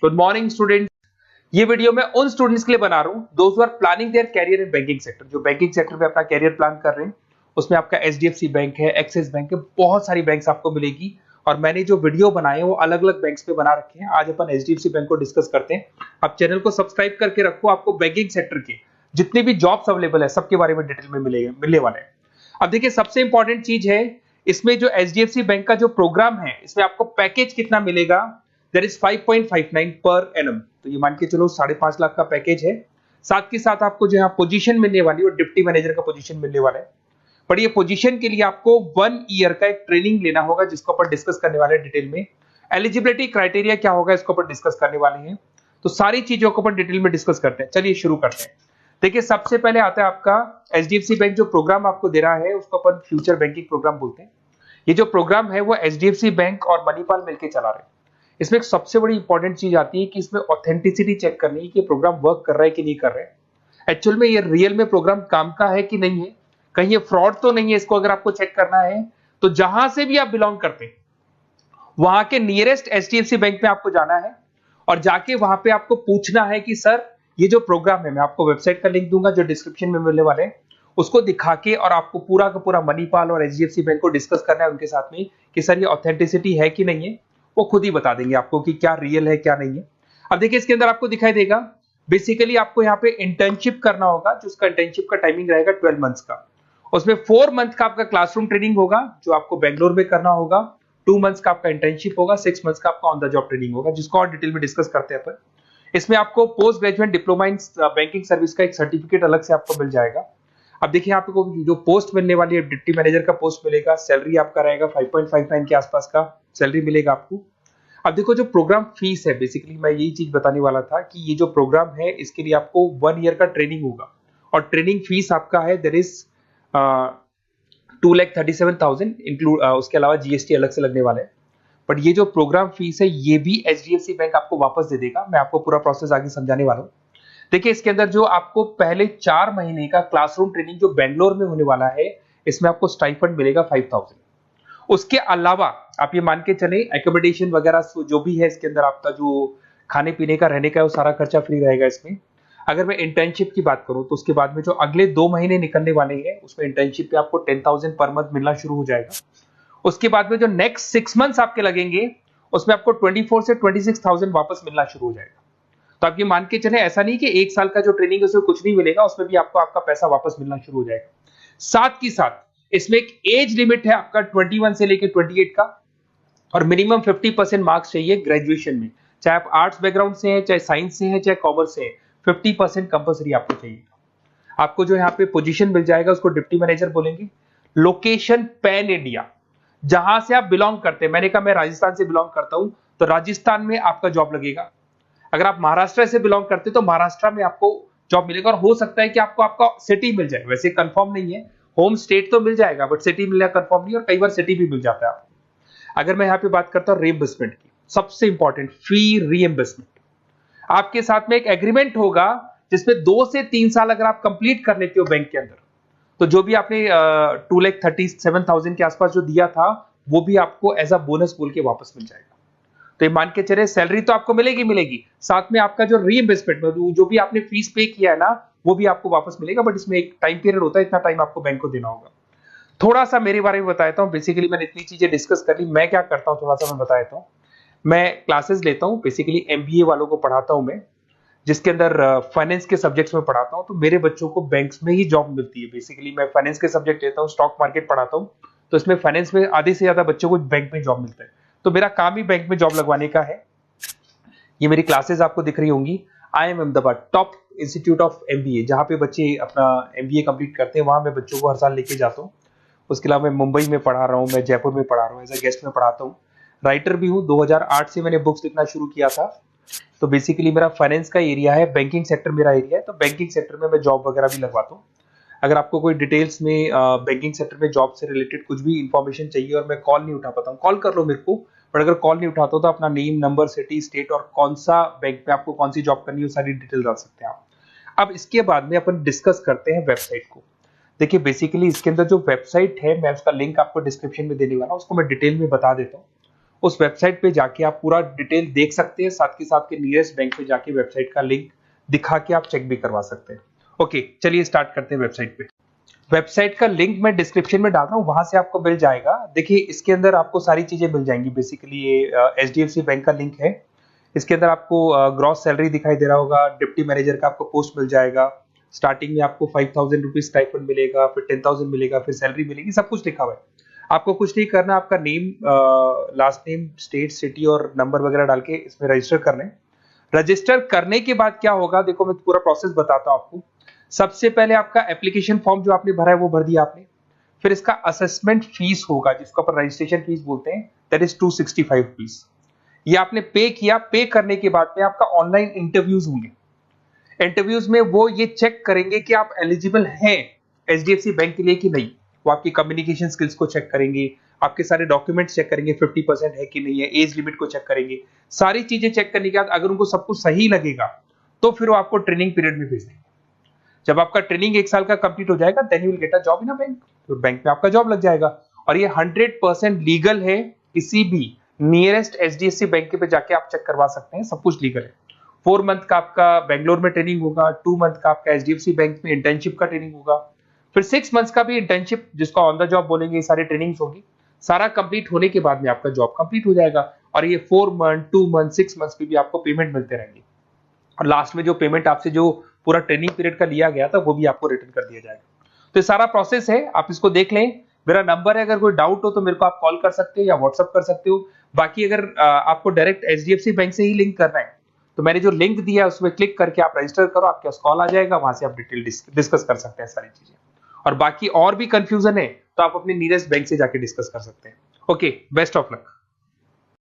Good morning students. ये video मैं उन स्टूडेंट्स के लिए बना रहा हूं those who are planning their career in banking sector, जो बैंकिंग सेक्टर में अपना कैरियर प्लान कर रहे हैं। उसमें आपका एचडीएफसी बैंक है, एक्सिस बैंक है, बहुत सारी बैंक्स आपको मिलेगी। और मैंने जो वीडियो बनाए हैं वो अलग अलग बैंक्स पे बना रखे हैं। आज अपन एचडीएफसी बैंक को डिस्कस करते हैं। आप चैनल को सब्सक्राइब करके रखो, आपको बैंकिंग सेक्टर के जितने भी जॉब्स अवेलेबल है सबके बारे में डिटेल में मिलने वाले हैं। अब देखिए, सबसे इंपॉर्टेंट चीज है इसमें जो एचडीएफसी बैंक का जो प्रोग्राम है, इसमें आपको पैकेज कितना मिलेगा, दैट इज 5.59 पर एनम। तो ये मान के चलो 5.5 लाख का पैकेज है। साथ के साथ आपको जो यहाँ पोजीशन मिलने वाली है वो डिप्टी मैनेजर का पोजीशन मिलने वाला है। पर ये पोजीशन के लिए आपको 1 ईयर का एक ट्रेनिंग लेना होगा, जिसको अपन डिस्कस करने वाले हैं डिटेल में। एलिजिबिलिटी क्राइटेरिया क्या होगा, इसको अपन डिस्कस करने वाले हैं। तो सारी चीजों को अपन डिटेल में डिस्कस करते हैं। चलिए शुरू करते हैं। देखिए, सबसे पहले आता है आपका एचडीएफसी बैंक जो प्रोग्राम आपको दे रहा है उसको अपन फ्यूचर बैंकिंग प्रोग्राम बोलते हैं। ये जो प्रोग्राम है वो एचडीएफसी बैंक और मणिपाल मिलकर चला रहे हैं। इसमें एक सबसे बड़ी इंपॉर्टेंट चीज आती है कि इसमें ऑथेंटिसिटी चेक करनी है कि प्रोग्राम वर्क कर रहा है कि नहीं कर रहा है। एक्चुअल में ये रियल में प्रोग्राम काम का है कि नहीं है, कहीं ये फ्रॉड तो नहीं है। इसको अगर आपको चेक करना है तो जहां से भी आप बिलोंग करते हैं वहां के नियरेस्ट एचडीएफसी बैंक में आपको जाना है और जाके वहां पे आपको पूछना है कि सर ये जो प्रोग्राम है, मैं आपको वेबसाइट का लिंक दूंगा जो डिस्क्रिप्शन में मिलने वाले हैं, उसको दिखा के और आपको पूरा का पूरा मणिपाल और एचडीएफसी बैंक को डिस्कस करना है उनके साथ में कि सर ये ऑथेंटिसिटी है कि नहीं है। वो खुद ही बता देंगे आपको कि क्या रियल है क्या नहीं है। अब देखिए, इसके अंदर आपको दिखाई देगा बेसिकली आपको यहाँ पे इंटर्नशिप करना होगा, जिसका इंटर्नशिप का टाइमिंग रहेगा 12 मंथ्स का। उसमें 4 मंथ का आपका क्लासरूम ट्रेनिंग होगा जो आपको बेंगलोर में करना होगा। 2 मंथ्स का आपका इंटर्नशिप होगा, 6 मंथ्स का आपका ऑन द जॉब ट्रेनिंग होगा, जिसको और डिटेल में डिस्कस करते हैं अपन। इसमें आपको post graduate diploma in banking service का एक सर्टिफिकेट अलग से आपको मिल जाएगा। अब देखिए, आपको जो पोस्ट मिलने वाली है डिप्टी मैनेजर का पोस्ट मिलेगा। सैलरी आपका रहेगा 5.59 के आसपास का सैलरी मिलेगा आपको। अब देखो, जो प्रोग्राम फीस है, बेसिकली मैं यही चीज बताने वाला था कि ये जो प्रोग्राम है इसके लिए आपको 1 ईयर का ट्रेनिंग होगा और ट्रेनिंग फीस आपका है देयर इज 2,37,000 इंक्लूड, उसके अलावा जीएसटी अलग से लगने वाला है। बट ये जो प्रोग्राम फीस है ये भी एचडीएफसी बैंक आपको वापस दे देगा। मैं आपको पूरा प्रोसेस आगे समझाने वाला हूँ। देखिए, इसके अंदर जो आपको पहले 4 महीने का क्लासरूम ट्रेनिंग जो बेंगलोर में होने वाला है, इसमें आपको स्टाइपेंड मिलेगा 5,000। उसके अलावा आप ये मान के चले एकोमोडेशन वगैरह जो भी है इसके अंदर आपका जो खाने पीने का रहने का है वो सारा खर्चा फ्री रहेगा इसमें। अगर मैं इंटर्नशिप की बात करूं तो उसके बाद में जो अगले 2 महीने निकलने वाले हैं उसमें इंटर्नशिप पे आपको 10,000 पर मंथ मिलना शुरू हो जाएगा। उसके बाद में जो नेक्स्ट 6 मंथ्स आपके लगेंगे उसमें आपको 24 से 26,000 वापस मिलना शुरू हो जाएगा। तो आप ये मान के चले, ऐसा नहीं कि 1 साल का जो ट्रेनिंग है उसमें कुछ नहीं मिलेगा, उसमें भी आपको आपका पैसा वापस मिलना शुरू हो जाएगा। साथ ही साथ इसमें एक एज लिमिट है आपका 21 से लेकर 28 का, और मिनिमम 50% मार्क्स चाहिए ग्रेजुएशन में। चाहे आप आर्ट्स बैकग्राउंड से हैं, चाहे साइंस से हैं, चाहे कॉमर्स से हैं, 50% कंपल्सरी आपको चाहिए। आपको जो यहाँ पे पोजीशन मिल जाएगा उसको डिप्टी मैनेजर बोलेंगे। लोकेशन पैन इंडिया, जहां से आप बिलोंग करते हैं। मैंने कहा मैं राजस्थान से बिलोंग करता हूं तो राजस्थान में आपका जॉब लगेगा। अगर आप महाराष्ट्र से बिलोंग करते तो महाराष्ट्र में आपको जॉब मिलेगा। और हो सकता है कि आपको आपका सिटी मिल जाए, वैसे कंफर्म नहीं है, होम स्टेट तो मिल जाएगा बट सिटी मिलना कंफर्म नहीं, और कई बार सिटी भी मिल जाता है आपको। अगर मैं यहाँ पे बात करता हूँ रीइंबर्समेंट की, सबसे इंपॉर्टेंट फी रीइंबर्समेंट। आपके साथ में एक एग्रीमेंट होगा जिसमें 2 से 3 साल अगर आप कंप्लीट कर लेते हो बैंक के अंदर, तो जो भी आपने 2,37,000 के आसपास जो दिया था वो भी आपको एज अ बोनस बोल के वापस मिल जाएगा। तो ये मान के चले, सैलरी तो आपको मिलेगी, साथ में आपका जो रीइंबर्समेंट जो भी आपने फीस पे किया है ना वो भी आपको वापस मिलेगा। बट इसमें एक टाइम पीरियड होता है, इतना टाइम आपको बैंक को देना होगा। थोड़ा सा मेरे बारे में बताता हूँ। बेसिकली मैंने इतनी चीजें डिस्कस कर ली, मैं क्या करता हूँ थोड़ा सा मैं बता देता हूँ। मैं क्लासेस लेता हूँ, बेसिकली एमबीए वालों को पढ़ाता हूँ मैं, जिसके अंदर फाइनेंस के सब्जेक्ट्स में पढ़ाता हूँ। तो मेरे बच्चों को बैंक्स में ही जॉब मिलती है। बेसिकली मैं फाइनेंस के सब्जेक्ट लेता हूँ, स्टॉक मार्केट पढ़ाता हूँ, तो इसमें फाइनेंस में आधे से ज्यादा बच्चों को बैंक में जॉब मिलता है। तो मेरा काम ही बैंक में जॉब लगवाने का है। ये मेरी क्लासेस आपको दिख रही होंगी। IIM Ahmedabad top institute of MBA, जहां पे बच्चे अपना एमबीए कंप्लीट करते हैं, वहां मैं बच्चों को हर साल लेके जाता हूँ। उसके अलावा मैं मुंबई में पढ़ा रहा हूँ, मैं जयपुर में पढ़ा रहा हूँ, एज अ गेस्ट में पढ़ाता हूँ। राइटर भी हूँ, 2008 से मैंने बुक्स लिखना शुरू किया था। तो बेसिकली मेरा फाइनेंस का एरिया है, बैंकिंग सेक्टर मेरा एरिया है, तो बैंकिंग सेक्टर में मैं जॉब वगैरह भी लगवाता हूँ। अगर आपको कोई डिटेल्स में बैंकिंग सेक्टर में जॉब से रिलेटेड कुछ भी इंफॉर्मेशन चाहिए और मैं कॉल नहीं उठा पाता हूँ, कॉल कर लो मेरे को। बट अगर कॉल नहीं उठाता तो अपना नेम, नंबर, सिटी, स्टेट और कौन सा बैंक में आपको कौन सी जॉब करनी है वो सारी डिटेल डाल सकते हैं आप। अब इसके बाद में अपन डिस्कस करते हैं वेबसाइट को। देखिए, बेसिकली इसके अंदर जो वेबसाइट है मैं उसका लिंक आपको डिस्क्रिप्शन में देने वाला हूँ, उसको मैं डिटेल में बता देता हूँ। उस वेबसाइट पे जाके आप पूरा डिटेल देख सकते हैं, साथ के साथ के नियरेस्ट बैंक पे जाके वेबसाइट का लिंक दिखा के आप चेक भी करवा सकते हैं। ओके, चलिए स्टार्ट करते हैं वेबसाइट पे। वेबसाइट का लिंक मैं डिस्क्रिप्शन में डाल रहा हूँ, वहां से आपको मिल जाएगा। देखिए इसके अंदर आपको सारी चीजें मिल जाएंगी। बेसिकली ये एचडीएफसी बैंक का लिंक है। इसके अंदर आपको ग्रॉस सैलरी दिखाई दे रहा होगा, डिप्टी मैनेजर का आपको पोस्ट मिल जाएगा। स्टार्टिंग में आपको 5,000 रुपीज स्टाइपेंड मिलेगा, फिर 10,000 मिलेगा, फिर सैलरी मिलेगी, सब कुछ लिखा हुआ है। आपको कुछ नहीं करना, आपका name, last name, state, city और नंबर वगैरह डाल के इसमें रजिस्टर करना है। रजिस्टर करने के बाद क्या होगा, देखो मैं पूरा प्रोसेस बताता हूं आपको। सबसे पहले आपका एप्लीकेशन फॉर्म जो आपने भरा है वो भर दिया आपने। फिर इसका असेसमेंट फीस होगा जिसको अपन रजिस्ट्रेशन फीस बोलते हैं, दैट इज 265 रुपीज। ये आपने पे किया। पे करने के बाद में आपका ऑनलाइन इंटरव्यूज होंगे। इंटरव्यूज में वो ये चेक करेंगे कि आप एलिजिबल हैं एचडीएफसी बैंक के लिए कि नहीं। वो आपकी कम्युनिकेशन स्किल्स को चेक करेंगे, आपके सारे डॉक्यूमेंट्स चेक करेंगे, 50% है कि नहीं है, एज लिमिट को चेक करेंगे। सारी चीजें चेक करने के बाद अगर उनको सब कुछ सही लगेगा तो फिर वो आपको ट्रेनिंग पीरियड में भेज देंगे। जब आपका ट्रेनिंग 1 साल का कंप्लीट हो जाएगा, then you will get a job in a bank. तो बैंक में आपका जॉब लग जाएगा। और ये 100% लीगल है। किसी भी नियरेस्ट एचडीएफसी बैंक पे जाके आप चेक करवा सकते हैं, सब कुछ लीगल है। 4 मंथ का आपका बेंगलोर में ट्रेनिंग होगा, 2 मंथ का आपका एचडीएफसी बैंक में इंटर्नशिप का ट्रेनिंग होगा, फिर 6 मंथ्स का भी इंटर्नशिप जिसको ऑन द जॉब बोलेंगे, ये सारी ट्रेनिंग्स होगी। सारा कंप्लीट होने के बाद में आपका जॉब कंप्लीट हो जाएगा। और ये 4 मंथ, 2 मंथ, 6 मंथ्स पे भी आपको पेमेंट मिलते रहेंगे। और लास्ट में जो पेमेंट आपसे जो पूरा ट्रेनिंग पीरियड का लिया गया था वो भी आपको रिटर्न कर दिया जाएगा। तो ये सारा प्रोसेस है, आप इसको देख लें। मेरा नंबर है, अगर कोई डाउट हो तो मेरे को आप कॉल कर सकते हो या व्हाट्सअप कर सकते हो। बाकी अगर आपको डायरेक्ट एचडीएफसी बैंक से ही लिंक करना है तो मैंने जो लिंक दिया है उसमें क्लिक करके आप रजिस्टर करो, आपके पास कॉल आ जाएगा, वहां से आप डिटेल डिस्कस कर सकते हैं सारी चीजें। और बाकी और भी कंफ्यूजन है तो आप अपने नियरेस्ट बैंक से जाके डिस्कस कर सकते हैं। Okay, best of luck.